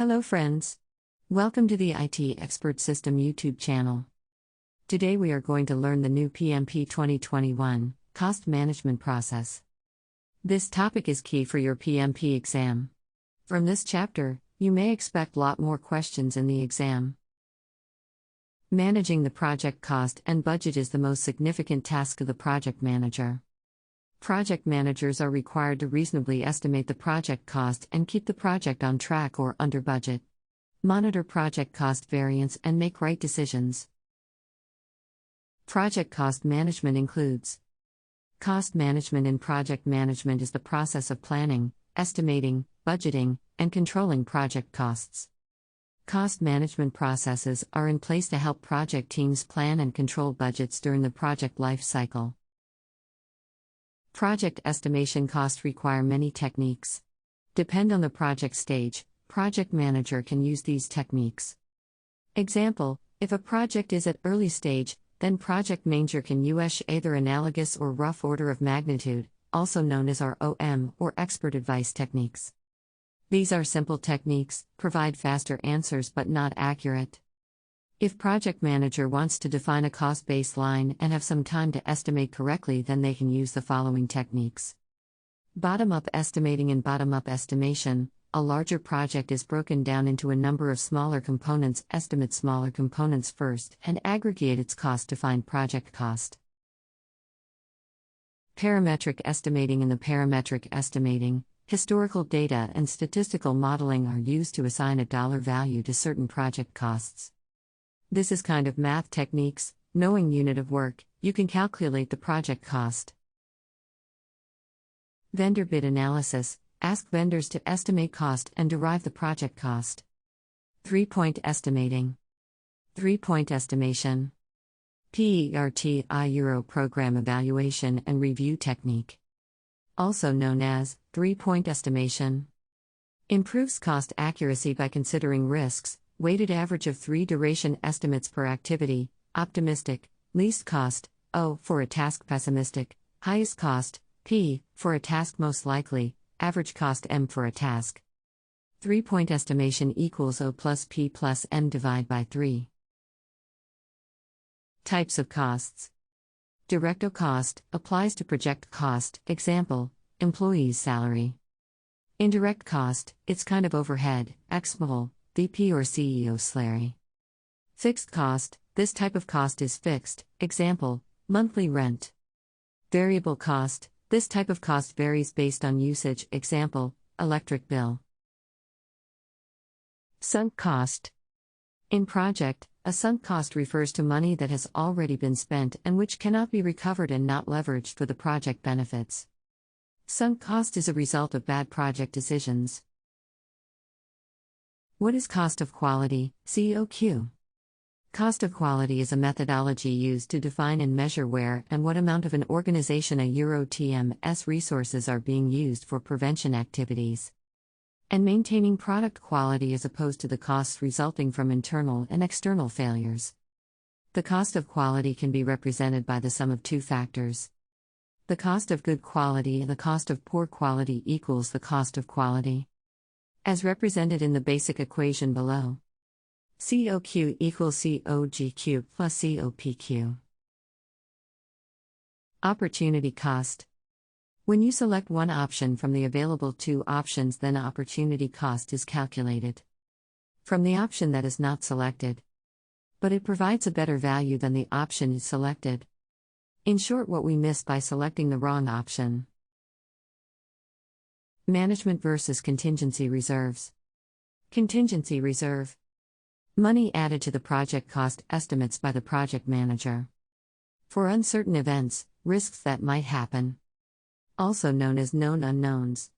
Hello friends. Welcome to the IT Expert System YouTube channel. Today we are going to learn the new PMP 2021 cost management process. This topic is key for your PMP exam. From this chapter, you may expect a lot more questions in the exam. Managing the project cost and budget is the most significant task of the project manager. Project managers are required to reasonably estimate the project cost and keep the project on track or under budget. Monitor project cost variance and make right decisions. Project cost management includes cost management. In project management is the process of planning, estimating, budgeting, and controlling project costs. Cost management processes are in place to help project teams plan and control budgets during the project life cycle. Project estimation costs require many techniques. Depend on the project stage, project manager can use these techniques. Example, if a project is at early stage, then project manager can use either analogous or rough order of magnitude, also known as ROM or expert advice techniques. These are simple techniques, provide faster answers but not accurate. If project manager wants to define a cost baseline and have some time to estimate correctly, then they can use the following techniques. Bottom-up estimating. In bottom-up estimation, a larger project is broken down into a number of smaller components. Estimate smaller components first and aggregate its cost to find project cost. Parametric estimating. In the parametric estimating, historical data and statistical modeling are used to assign a dollar value to certain project costs. This is kind of math techniques. Knowing unit of work, you can calculate the project cost. Vendor bid analysis. Ask vendors to estimate cost and derive the project cost. 3-point estimating. 3-point estimation. PERT Euro program evaluation and review technique. Also known as 3-point estimation. Improves cost accuracy by considering risks. Weighted average of 3 duration estimates per activity, optimistic, least cost, O for a task, pessimistic, highest cost, P for a task, most likely, average cost, M for a task. 3-point estimation equals O plus P plus M divide by 3. Types of costs. Direct cost applies to project cost, example, employee's salary. Indirect cost, it's kind of overhead, example, VP or CEO salary. Fixed cost, this type of cost is fixed, example, monthly rent. Variable cost, this type of cost varies based on usage, example, electric bill. Sunk cost. In project, a sunk cost refers to money that has already been spent and which cannot be recovered and not leveraged for the project benefits. Sunk cost is a result of bad project decisions. What is cost of quality, COQ? Cost of quality is a methodology used to define and measure where and what amount of an organization a TMS resources are being used for prevention activities and maintaining product quality as opposed to the costs resulting from internal and external failures. The cost of quality can be represented by the sum of two factors. The cost of good quality and the cost of poor quality equals the cost of quality, as represented in the basic equation below. COQ equals COGQ plus COPQ. Opportunity cost. When you select one option from the available two options, then opportunity cost is calculated from the option that is not selected, but it provides a better value than the option is selected. In short, what we miss by selecting the wrong option. Management versus contingency reserves. Contingency reserve. Money added to the project cost estimates by the project manager for uncertain events, risks that might happen. Also known as known unknowns.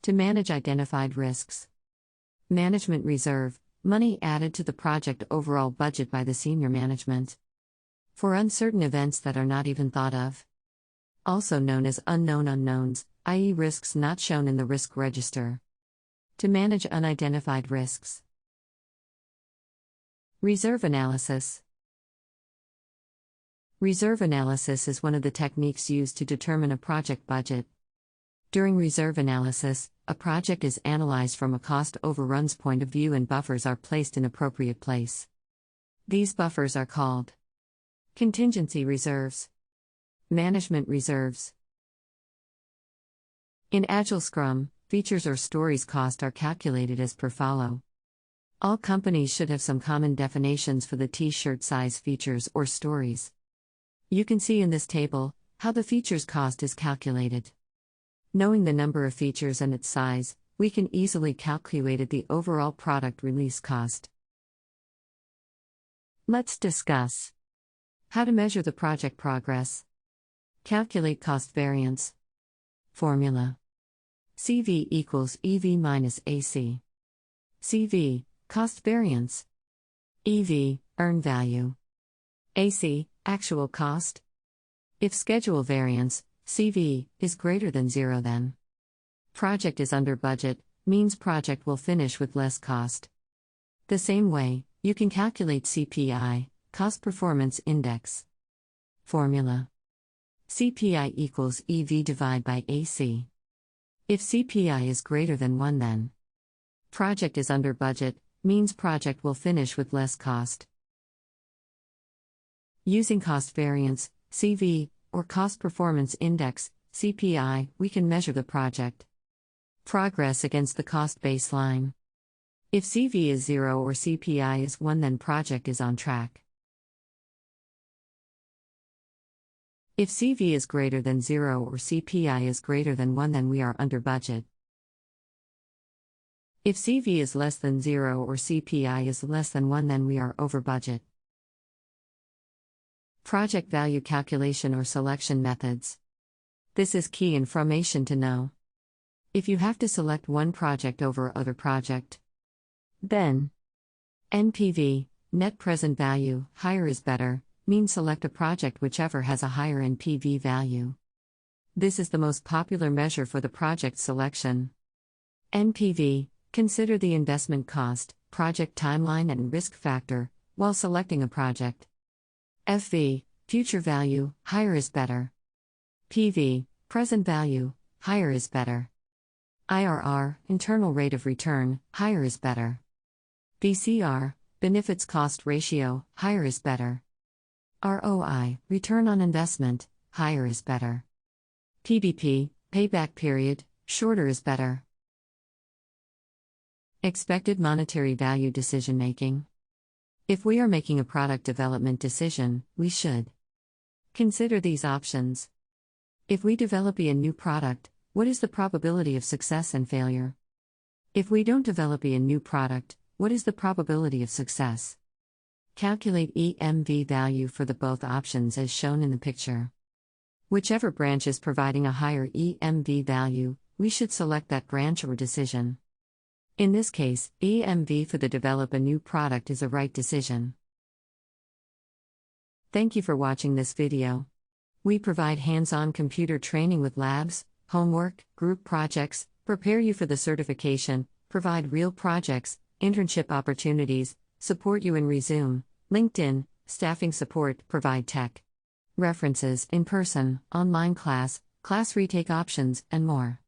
To manage identified risks. Management reserve. Money added to the project overall budget by the senior management for uncertain events that are not even thought of. Also known as unknown unknowns, i.e. risks not shown in the risk register. To manage unidentified risks. Reserve analysis. Reserve analysis is one of the techniques used to determine a project budget. During reserve analysis, a project is analyzed from a cost overruns point of view and buffers are placed in appropriate place. These buffers are called contingency reserves, management reserves. In Agile Scrum, features or stories cost are calculated as per follow. All companies should have some common definitions for the T-shirt size features or stories. You can see in this table how the features cost is calculated. Knowing the number of features and its size, we can easily calculate the overall product release cost. Let's discuss how to measure the project progress. Calculate cost variance. Formula: CV equals EV minus AC. CV, cost variance. EV, earned value. AC, actual cost. If schedule variance, CV, is greater than 0, then project is under budget, means project will finish with less cost. The same way, you can calculate CPI, Cost Performance Index. Formula: CPI equals EV divided by AC. If CPI is greater than 1, then project is under budget, means project will finish with less cost. Using cost variance, CV, or Cost Performance Index, CPI, we can measure the project progress against the cost baseline. If CV is 0 or CPI is 1, then project is on track. If CV is greater than 0 or CPI is greater than 1, then we are under budget. If CV is less than 0 or CPI is less than 1, then we are over budget. Project value calculation or selection methods. This is key information to know. If you have to select one project over other project, then NPV, net present value, higher is better, means select a project whichever has a higher NPV value. This is the most popular measure for the project selection. NPV, consider the investment cost, project timeline and risk factor, while selecting a project. FV, future value, higher is better. PV, present value, higher is better. IRR, internal rate of return, higher is better. BCR, benefits cost ratio, higher is better. ROI, return on investment, higher is better. PBP, payback period, shorter is better. Expected monetary value decision making. If we are making a product development decision, we should consider these options. If we develop a new product, what is the probability of success and failure? If we don't develop a new product, what is the probability of success? Calculate EMV value for the both options as shown in the picture. Whichever branch is providing a higher EMV value, we should select that branch or decision. In this case, EMV for the develop a new product is a right decision. Thank you for watching this video. We provide hands-on computer training with labs, homework, group projects, prepare you for the certification, provide real projects, internship opportunities, support you in Resume, LinkedIn, staffing support, provide tech references, in-person, online class retake options, and more.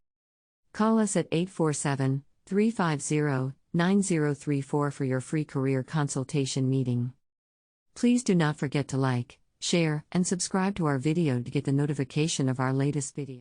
Call us at 847-350-9034 for your free career consultation meeting. Please do not forget to like, share, and subscribe to our video to get the notification of our latest video.